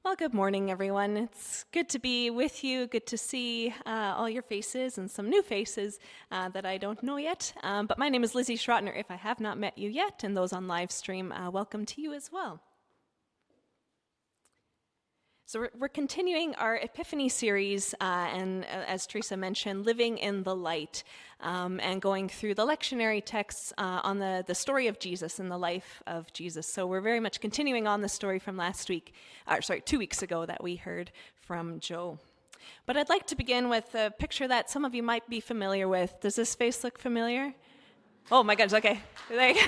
Well, good morning, everyone. It's good to be with you. Good to see all your faces and some new faces that I don't know yet. But my name is Lisi Schröttner. If I have not met you yet, and those on live stream, welcome to you as well. So we're continuing our Epiphany series, and as Teresa mentioned, living in the light, and going through the lectionary texts on the story of Jesus and the life of Jesus. So we're very much continuing on the story from 2 weeks ago that we heard from Joe. But I'd like to begin with a picture that some of you might be familiar with. Does this face look familiar? Oh my goodness, okay. There you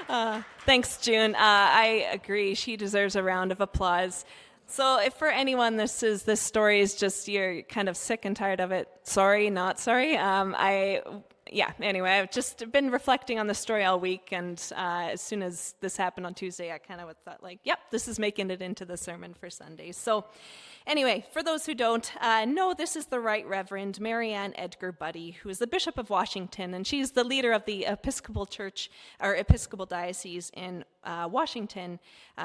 go. Thanks, June. I agree. She deserves a round of applause. So if for anyone this story is just you're kind of sick and tired of it, sorry, not sorry. Anyway, I've just been reflecting on the story all week, and as soon as this happened on Tuesday, I kind of thought yep, this is making it into the sermon for Sundays. So anyway, for those who don't know, this is the Right Reverend Marianne Edgar Buddy, who is the Bishop of Washington, and she's the leader of the Episcopal Church, or Episcopal Diocese in Washington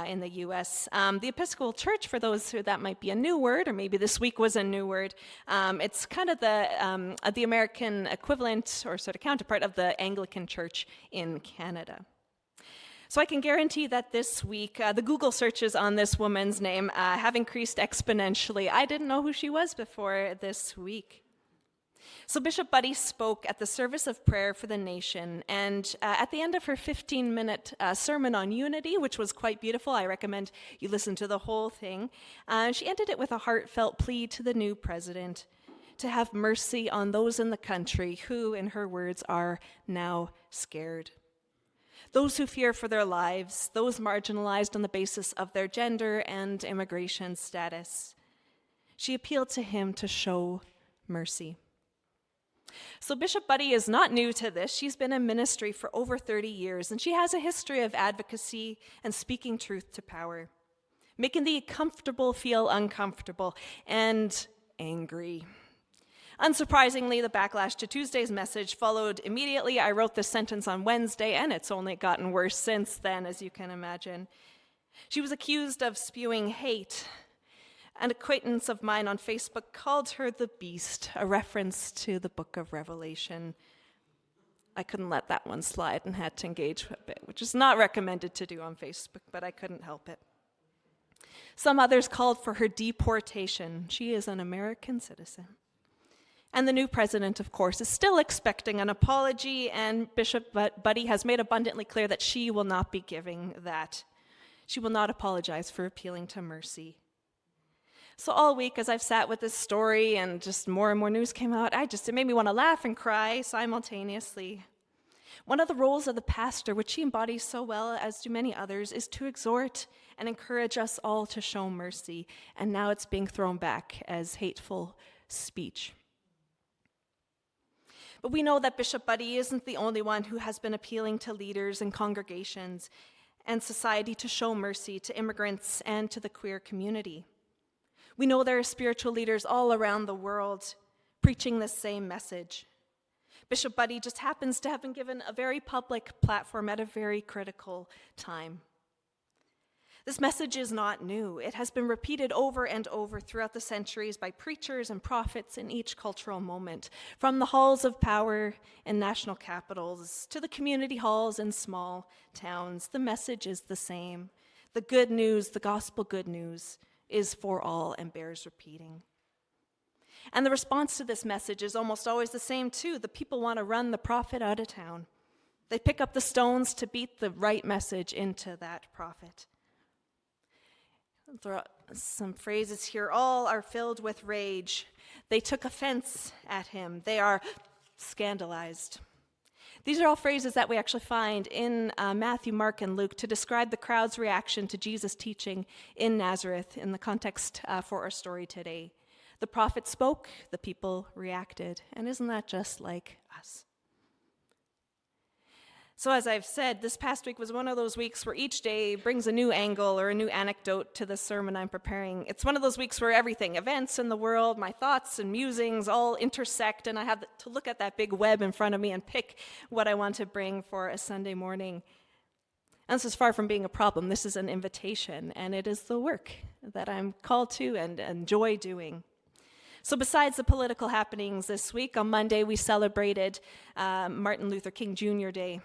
in the U.S. The Episcopal Church, for those who that might be a new word, or maybe this week was a new word, it's kind of the American equivalent or sort of counterpart of the Anglican Church in Canada. So I can guarantee that this week, the Google searches on this woman's name have increased exponentially. I didn't know who she was before this week. So Bishop Buddy spoke at the service of prayer for the nation, and at the end of her 15-minute sermon on unity, which was quite beautiful, I recommend you listen to the whole thing, she ended it with a heartfelt plea to the new president to have mercy on those in the country who, in her words, are now scared. Those who fear for their lives, those marginalized on the basis of their gender and immigration status. She appealed to him to show mercy. So Bishop Buddy is not new to this. She's been in ministry for over 30 years, and she has a history of advocacy and speaking truth to power, making the comfortable feel uncomfortable and angry. Unsurprisingly, the backlash to Tuesday's message followed immediately. I wrote this sentence on Wednesday, and it's only gotten worse since then, as you can imagine. She was accused of spewing hate. An acquaintance of mine on Facebook called her the beast, a reference to the book of Revelation. I couldn't let that one slide and had to engage a bit, which is not recommended to do on Facebook, but I couldn't help it. Some others called for her deportation. She is an American citizen. And the new president, of course, is still expecting an apology, and Bishop Buddy has made abundantly clear that she will not be giving that. She will not apologize for appealing to mercy. So all week, as I've sat with this story and just more and more news came out, it made me want to laugh and cry simultaneously. One of the roles of the pastor, which she embodies so well, as do many others, is to exhort and encourage us all to show mercy, and now it's being thrown back as hateful speech. But we know that Bishop Buddy isn't the only one who has been appealing to leaders and congregations and society to show mercy to immigrants and to the queer community. We know there are spiritual leaders all around the world preaching this same message. Bishop Buddy just happens to have been given a very public platform at a very critical time. This message is not new. It has been repeated over and over throughout the centuries by preachers and prophets in each cultural moment, from the halls of power in national capitals to the community halls in small towns. The message is the same. The good news, the gospel good news, is for all and bears repeating. And the response to this message is almost always the same too. The people want to run the prophet out of town. They pick up the stones to beat the right message into that prophet. There are some phrases here. All are filled with rage. They took offense at him. They are scandalized. These are all phrases that we actually find in Matthew, Mark, and Luke to describe the crowd's reaction to Jesus' teaching in Nazareth in the context for our story today. The prophet spoke, the people reacted. And isn't that just like us? So as I've said, this past week was one of those weeks where each day brings a new angle or a new anecdote to the sermon I'm preparing. It's one of those weeks where everything, events in the world, my thoughts and musings all intersect, and I have to look at that big web in front of me and pick what I want to bring for a Sunday morning. And this is far from being a problem. This is an invitation, and it is the work that I'm called to and enjoy doing. So besides the political happenings this week, on Monday we celebrated Martin Luther King Jr. Day.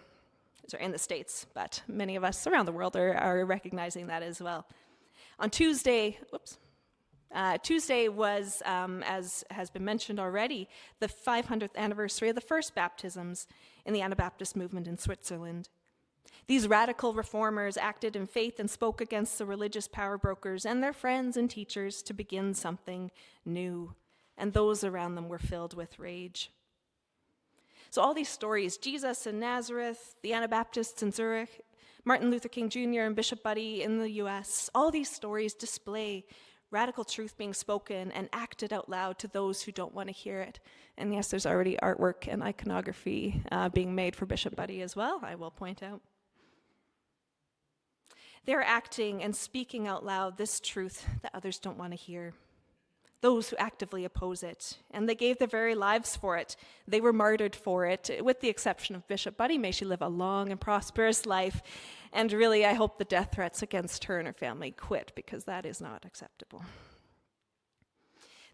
These are in the States, but many of us around the world are recognizing that as well. On Tuesday, Tuesday was, as has been mentioned already, the 500th anniversary of the first baptisms in the Anabaptist movement in Switzerland. These radical reformers acted in faith and spoke against the religious power brokers and their friends and teachers to begin something new, and those around them were filled with rage. So all these stories, Jesus in Nazareth, the Anabaptists in Zurich, Martin Luther King Jr. and Bishop Buddy in the US, all these stories display radical truth being spoken and acted out loud to those who don't want to hear it. And yes, there's already artwork and iconography being made for Bishop Buddy as well, I will point out. They're acting and speaking out loud this truth that others don't want to hear. Those who actively oppose it, and they gave their very lives for it. They were martyred for it, with the exception of Bishop Buddy. May she live a long and prosperous life. And really, I hope the death threats against her and her family quit, because that is not acceptable.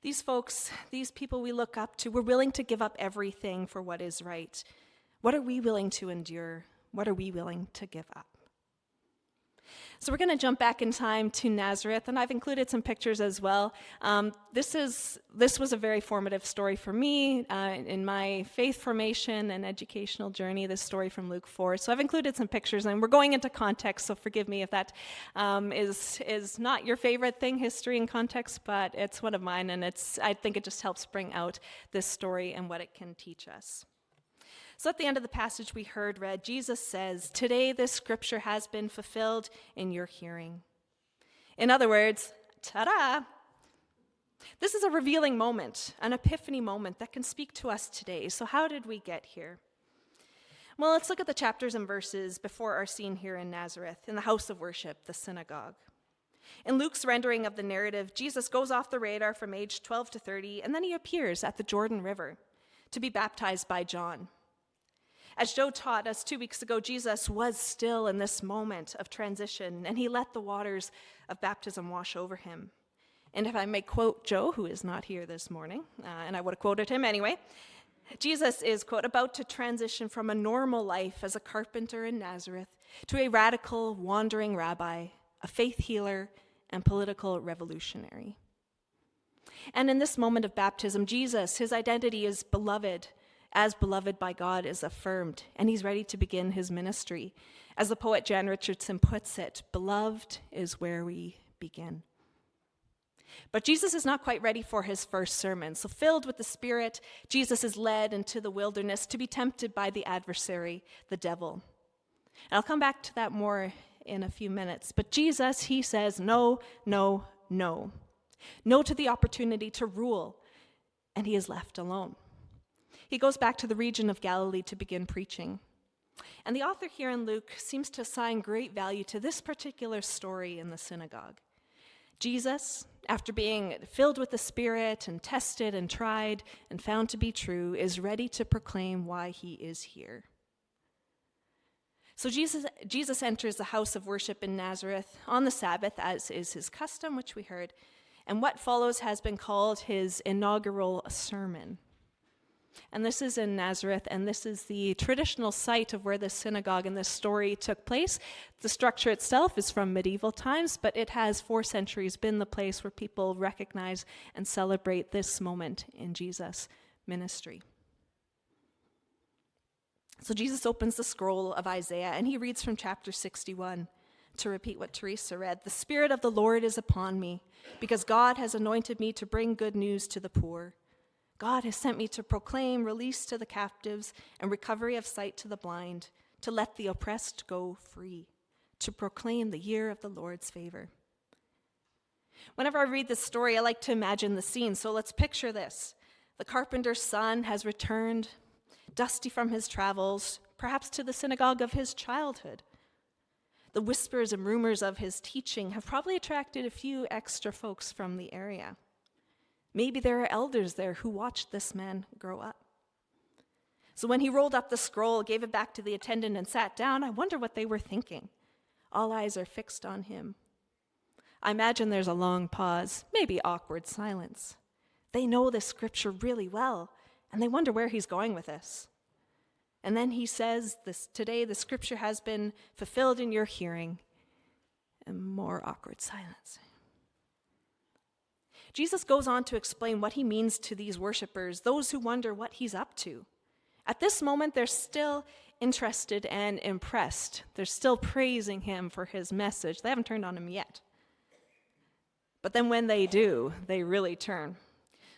These folks, these people we look up to, were willing to give up everything for what is right. What are we willing to endure? What are we willing to give up? So we're going to jump back in time to Nazareth, and I've included some pictures as well. This was a very formative story for me in my faith formation and educational journey, this story from Luke 4. So I've included some pictures, and we're going into context, so forgive me if that is not your favorite thing, history and context, but it's one of mine, and I think it just helps bring out this story and what it can teach us. So at the end of the passage we heard read, Jesus says, "Today this scripture has been fulfilled in your hearing." In other words, ta-da! This is a revealing moment, an epiphany moment that can speak to us today. So how did we get here? Well, let's look at the chapters and verses before our scene here in Nazareth, in the house of worship, the synagogue. In Luke's rendering of the narrative, Jesus goes off the radar from age 12 to 30, and then he appears at the Jordan River to be baptized by John. As Joe taught us 2 weeks ago, Jesus was still in this moment of transition, and he let the waters of baptism wash over him. And if I may quote Joe, who is not here this morning, and I would have quoted him anyway, Jesus is, quote, about to transition from a normal life as a carpenter in Nazareth to a radical, wandering rabbi, a faith healer, and political revolutionary. And in this moment of baptism, Jesus, his identity is beloved, as beloved by God, is affirmed, and he's ready to begin his ministry. As the poet Jan Richardson puts it, beloved is where we begin. But Jesus is not quite ready for his first sermon. So filled with the Spirit, Jesus is led into the wilderness to be tempted by the adversary, the devil. And I'll come back to that more in a few minutes. But Jesus, he says, no, no, no. No to the opportunity to rule, and he is left alone. He goes back to the region of Galilee to begin preaching. And the author here in Luke seems to assign great value to this particular story in the synagogue. Jesus, after being filled with the Spirit and tested and tried and found to be true, is ready to proclaim why he is here. So Jesus enters the house of worship in Nazareth on the Sabbath, as is his custom, which we heard, and what follows has been called his inaugural sermon. And this is in Nazareth, and this is the traditional site of where the synagogue in this story took place. The structure itself is from medieval times, but it has 4 centuries been the place where people recognize and celebrate this moment in Jesus' ministry. So Jesus opens the scroll of Isaiah, and he reads from chapter 61. To repeat what Teresa read, "The Spirit of the Lord is upon me, because God has anointed me to bring good news to the poor. God has sent me to proclaim release to the captives and recovery of sight to the blind, to let the oppressed go free, to proclaim the year of the Lord's favor." Whenever I read this story, I like to imagine the scene. So let's picture this. The carpenter's son has returned, dusty from his travels, perhaps to the synagogue of his childhood. The whispers and rumors of his teaching have probably attracted a few extra folks from the area. Maybe there are elders there who watched this man grow up. So when he rolled up the scroll, gave it back to the attendant, and sat down, I wonder what they were thinking. All eyes are fixed on him. I imagine there's a long pause, maybe awkward silence. They know this scripture really well, and they wonder where he's going with this. And then he says, today the scripture has been fulfilled in your hearing. And more awkward silence. Jesus goes on to explain what he means to these worshipers, those who wonder what he's up to. At this moment, they're still interested and impressed. They're still praising him for his message. They haven't turned on him yet. But then when they do, they really turn.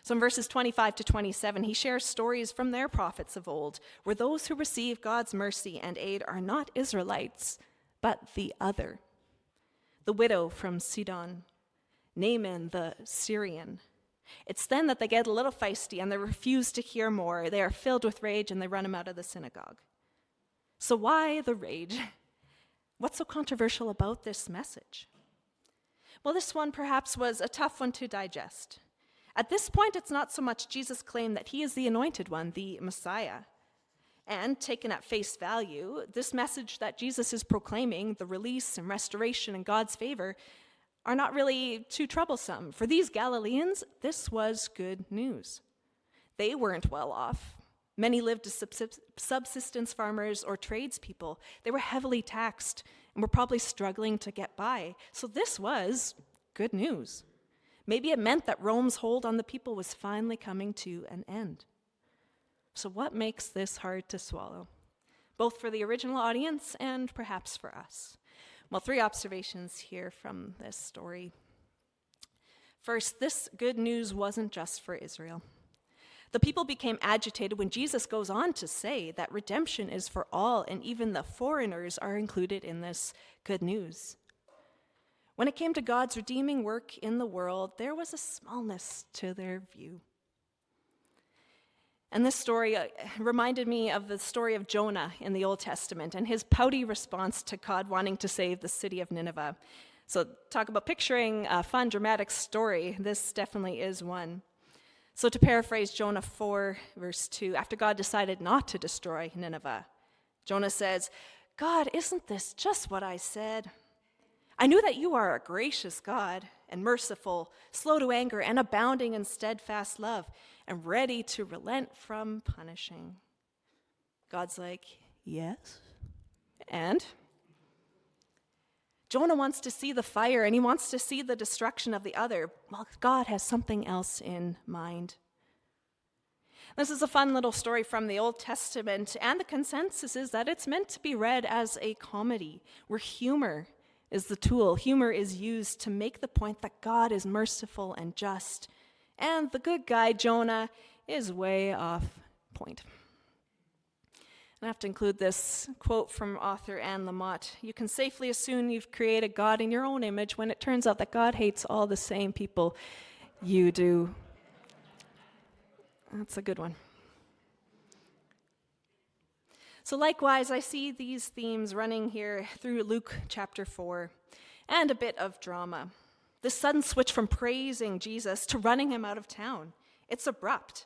So in verses 25 to 27, he shares stories from their prophets of old, where those who receive God's mercy and aid are not Israelites, but the other. The widow from Sidon, Naaman the Syrian. It's then that they get a little feisty and they refuse to hear more. They are filled with rage and they run him out of the synagogue. So why the rage? What's so controversial about this message? Well, this one perhaps was a tough one to digest. At this point, it's not so much Jesus' claim that he is the anointed one, the Messiah. And taken at face value, this message that Jesus is proclaiming, the release and restoration and God's favor, are not really too troublesome. For these Galileans, this was good news. They weren't well off. Many lived as subsistence farmers or tradespeople. They were heavily taxed and were probably struggling to get by. So this was good news. Maybe it meant that Rome's hold on the people was finally coming to an end. So what makes this hard to swallow, both for the original audience and perhaps for us? Well, 3 observations here from this story. First, this good news wasn't just for Israel. The people became agitated when Jesus goes on to say that redemption is for all, and even the foreigners are included in this good news. When it came to God's redeeming work in the world, there was a smallness to their view. And this story reminded me of the story of Jonah in the Old Testament and his pouty response to God wanting to save the city of Nineveh. So talk about picturing a fun, dramatic story. This definitely is one. So to paraphrase Jonah 4, verse 2, after God decided not to destroy Nineveh, Jonah says, "God, isn't this just what I said? I knew that you are a gracious God and merciful, slow to anger and abounding in steadfast love, and ready to relent from punishing." God's like, yes. And Jonah wants to see the fire and he wants to see the destruction of the other. Well, God has something else in mind. This is a fun little story from the Old Testament, and the consensus is that it's meant to be read as a comedy, where humor is the tool. Humor is used to make the point that God is merciful and just, and the good guy, Jonah, is way off point. I have to include this quote from author Anne Lamott. "You can safely assume you've created God in your own image when it turns out that God hates all the same people you do." That's a good one. So likewise, I see these themes running here through Luke chapter 4, and a bit of drama. This sudden switch from praising Jesus to running him out of town. It's abrupt.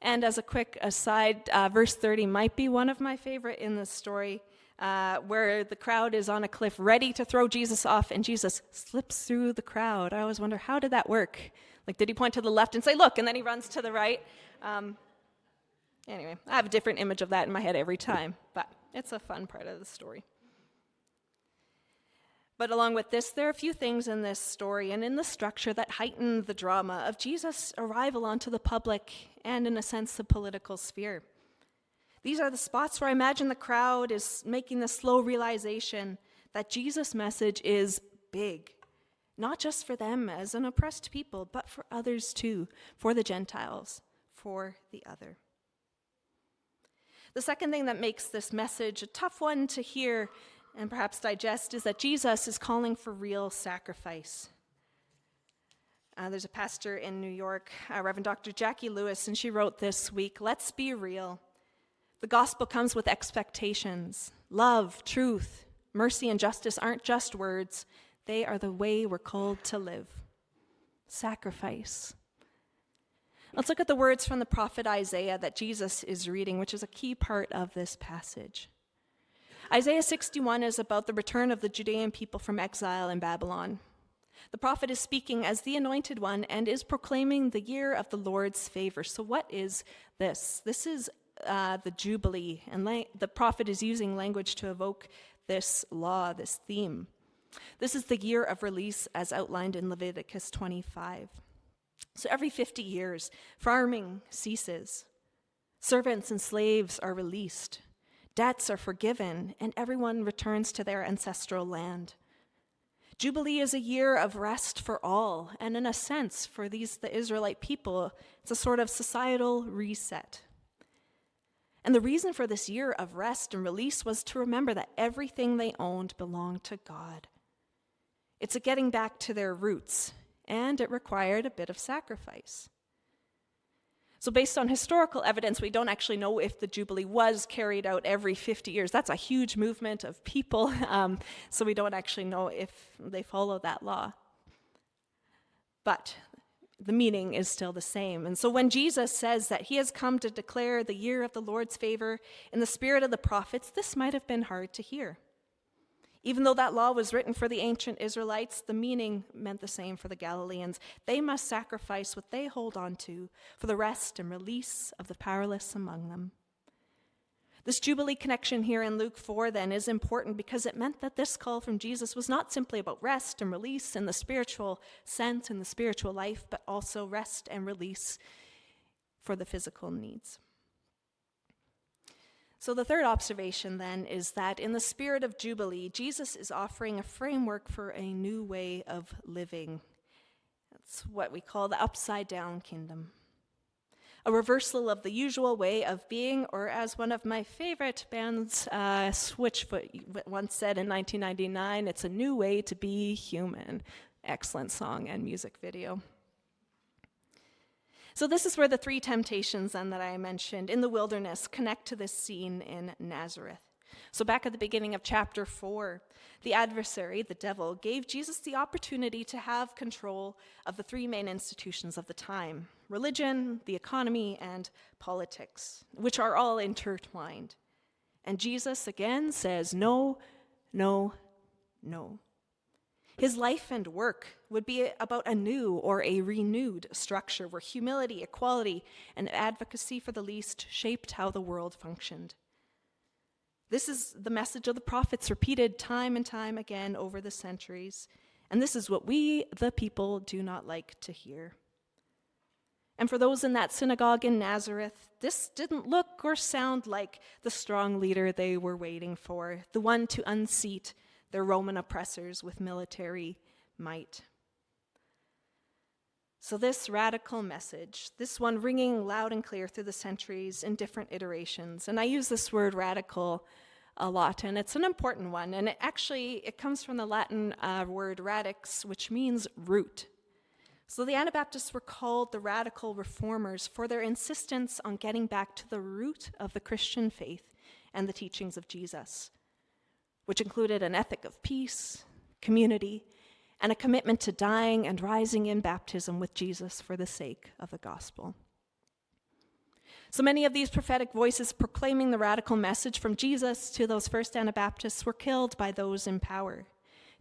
And as a quick aside, verse 30 might be one of my favorite in this story, where the crowd is on a cliff ready to throw Jesus off, and Jesus slips through the crowd. I always wonder, how did that work? Like, did he point to the left and say, "Look," and then he runs to the right? Anyway, I have a different image of that in my head every time, but it's a fun part of the story. But along with this, there are a few things in this story and in the structure that heighten the drama of Jesus' arrival onto the public and, in a sense, the political sphere. These are the spots where I imagine the crowd is making the slow realization that Jesus' message is big, not just for them as an oppressed people, but for others too, for the Gentiles, for the other. The second thing that makes this message a tough one to hear and perhaps digest is that Jesus is calling for real sacrifice. There's a pastor in New York, Reverend Dr. Jackie Lewis, and she wrote this week, "Let's be real. The gospel comes with expectations. Love, truth, mercy, and justice aren't just words. They are the way we're called to live. Sacrifice." Let's look at the words from the prophet Isaiah that Jesus is reading, which is a key part of this passage. Isaiah 61 is about the return of the Judean people from exile in Babylon. The prophet is speaking as the anointed one and is proclaiming the year of the Lord's favor. So what is this? This is the Jubilee, and the prophet is using language to evoke this law, this theme. This is the year of release as outlined in Leviticus 25. So every 50 years, farming ceases. Servants and slaves are released. Debts are forgiven, and everyone returns to their ancestral land. Jubilee is a year of rest for all, and in a sense, for the Israelite people, it's a sort of societal reset. And the reason for this year of rest and release was to remember that everything they owned belonged to God. It's a getting back to their roots, and it required a bit of sacrifice. So based on historical evidence, we don't actually know if the Jubilee was carried out every 50 years. That's a huge movement of people, so we don't actually know if they follow that law. But the meaning is still the same. And so when Jesus says that he has come to declare the year of the Lord's favor in the spirit of the prophets, this might have been hard to hear. Even though that law was written for the ancient Israelites, the meaning meant the same for the Galileans. They must sacrifice what they hold on to for the rest and release of the powerless among them. This Jubilee connection here in Luke 4 then is important because it meant that this call from Jesus was not simply about rest and release in the spiritual sense, in the spiritual life, but also rest and release for the physical needs. So the third observation then is that in the spirit of Jubilee, Jesus is offering a framework for a new way of living. That's what we call the upside-down kingdom. A reversal of the usual way of being, or as one of my favorite bands, Switchfoot, once said in 1999, it's a new way to be human. Excellent song and music video. So this is where the three temptations then that I mentioned in the wilderness connect to this scene in Nazareth. So back at the beginning of chapter 4, the adversary, the devil, gave Jesus the opportunity to have control of the three main institutions of the time: religion, the economy, and politics, which are all intertwined. And Jesus again says, no, no, no. His life and work would be about a new or a renewed structure where humility, equality, and advocacy for the least shaped how the world functioned. This is the message of the prophets repeated time and time again over the centuries, and this is what we, the people, do not like to hear. And for those in that synagogue in Nazareth, this didn't look or sound like the strong leader they were waiting for, the one to unseat their Roman oppressors with military might. So this radical message, this one ringing loud and clear through the centuries in different iterations, and I use this word radical a lot, and it's an important one, and it comes from the Latin word radix, which means root. So the Anabaptists were called the radical reformers for their insistence on getting back to the root of the Christian faith and the teachings of Jesus, which included an ethic of peace, community, and a commitment to dying and rising in baptism with Jesus for the sake of the gospel. So many of these prophetic voices proclaiming the radical message from Jesus to those first Anabaptists were killed by those in power.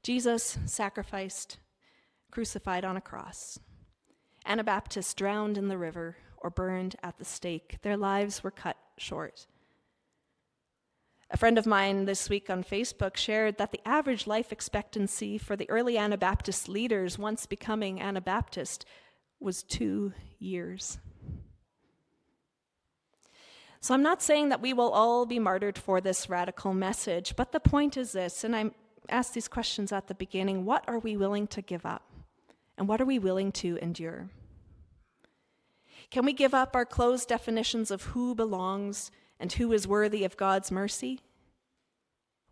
Jesus sacrificed, crucified on a cross. Anabaptists drowned in the river or burned at the stake. Their lives were cut short. A friend of mine this week on Facebook shared that the average life expectancy for the early Anabaptist leaders once becoming Anabaptist was 2 years. So I'm not saying that we will all be martyred for this radical message, but the point is this, and I asked these questions at the beginning: what are we willing to give up? And what are we willing to endure? Can we give up our closed definitions of who belongs and who is worthy of God's mercy?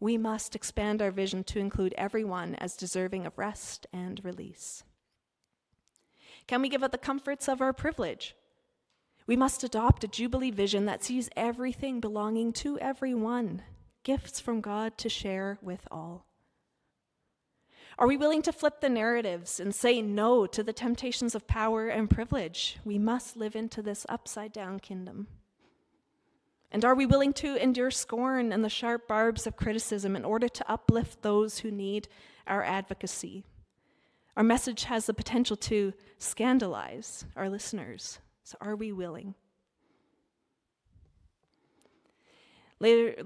We must expand our vision to include everyone as deserving of rest and release. Can we give up the comforts of our privilege? We must adopt a Jubilee vision that sees everything belonging to everyone, gifts from God to share with all. Are we willing to flip the narratives and say no to the temptations of power and privilege? We must live into this upside-down kingdom. And are we willing to endure scorn and the sharp barbs of criticism in order to uplift those who need our advocacy? Our message has the potential to scandalize our listeners. So are we willing? Later,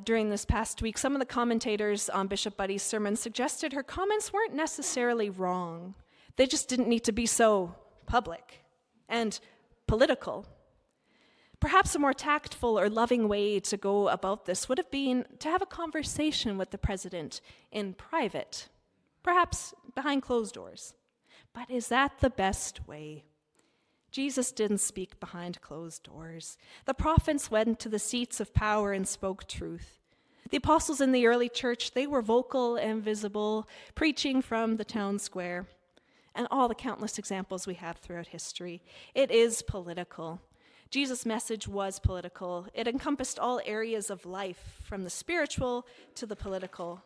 during this past week, some of the commentators on Bishop Buddy's sermon suggested her comments weren't necessarily wrong. They just didn't need to be so public and political. Perhaps a more tactful or loving way to go about this would have been to have a conversation with the president in private, perhaps behind closed doors. But is that the best way? Jesus didn't speak behind closed doors. The prophets went to the seats of power and spoke truth. The apostles in the early church, they were vocal and visible, preaching from the town square. And all the countless examples we have throughout history. It is political. Jesus' message was political. It encompassed all areas of life, from the spiritual to the political,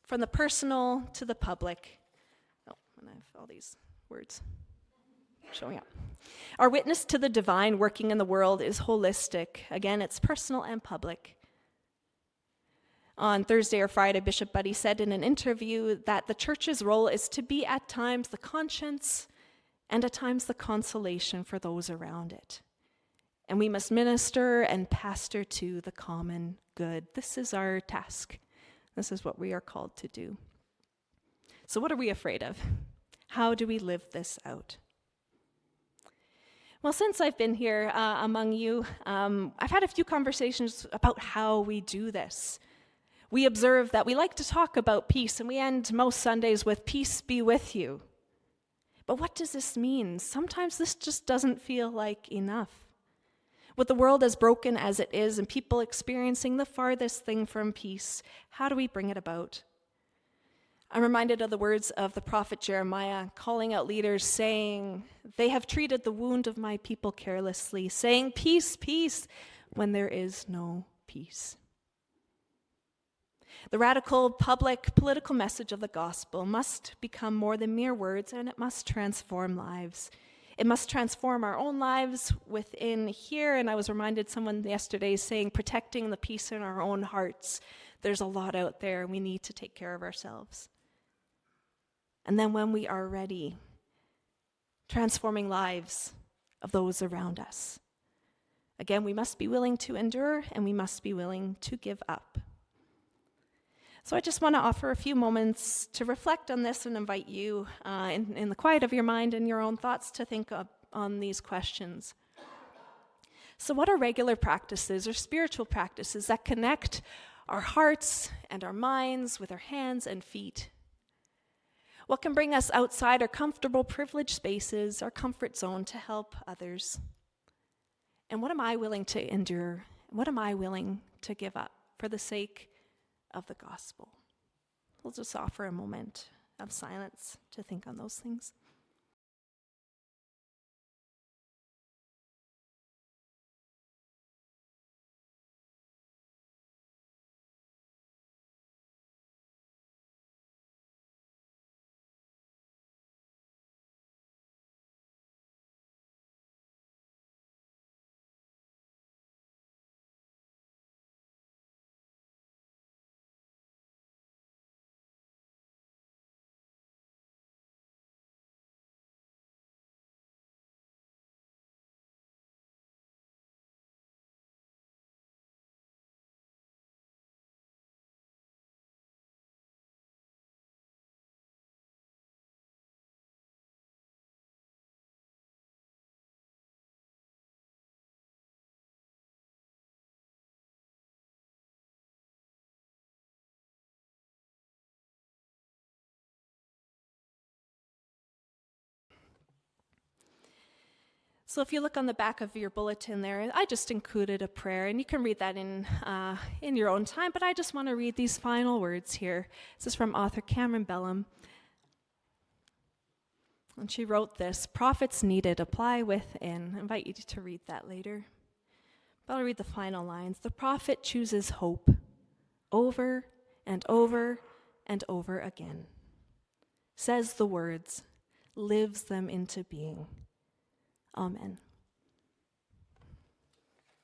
from the personal to the public. Oh, and I have all these words showing up. Our witness to the divine working in the world is holistic. Again, it's personal and public. On Thursday or Friday, Bishop Buddy said in an interview that the church's role is to be at times the conscience and at times the consolation for those around it. And we must minister and pastor to the common good. This is our task. This is what we are called to do. So what are we afraid of? How do we live this out? Well, since I've been here among you, I've had a few conversations about how we do this. We observe that we like to talk about peace, and we end most Sundays with "Peace be with you." But what does this mean? Sometimes this just doesn't feel like enough. With the world as broken as it is and people experiencing the farthest thing from peace, how do we bring it about? I'm reminded of the words of the prophet Jeremiah calling out leaders saying, "They have treated the wound of my people carelessly, saying, 'Peace, peace,' when there is no peace." The radical public political message of the gospel must become more than mere words, and it must transform lives. It must transform our own lives within here. And I was reminded someone yesterday saying, protecting the peace in our own hearts. There's a lot out there. We need to take care of ourselves. And then when we are ready, transforming lives of those around us. Again, we must be willing to endure, and we must be willing to give up. So I just want to offer a few moments to reflect on this and invite you in the quiet of your mind and your own thoughts to think on these questions. So what are regular practices or spiritual practices that connect our hearts and our minds with our hands and feet? What can bring us outside our comfortable, privileged spaces, our comfort zone, to help others? And what am I willing to endure? What am I willing to give up for the sake of the gospel? We'll just offer a moment of silence to think on those things. So if you look on the back of your bulletin there, I just included a prayer, and you can read that in your own time, but I just want to read these final words here. This is from author Cameron Bellum. And she wrote this: "Prophets needed, apply within." I invite you to read that later. But I'll read the final lines. "The prophet chooses hope over and over and over again, says the words, lives them into being. Amen."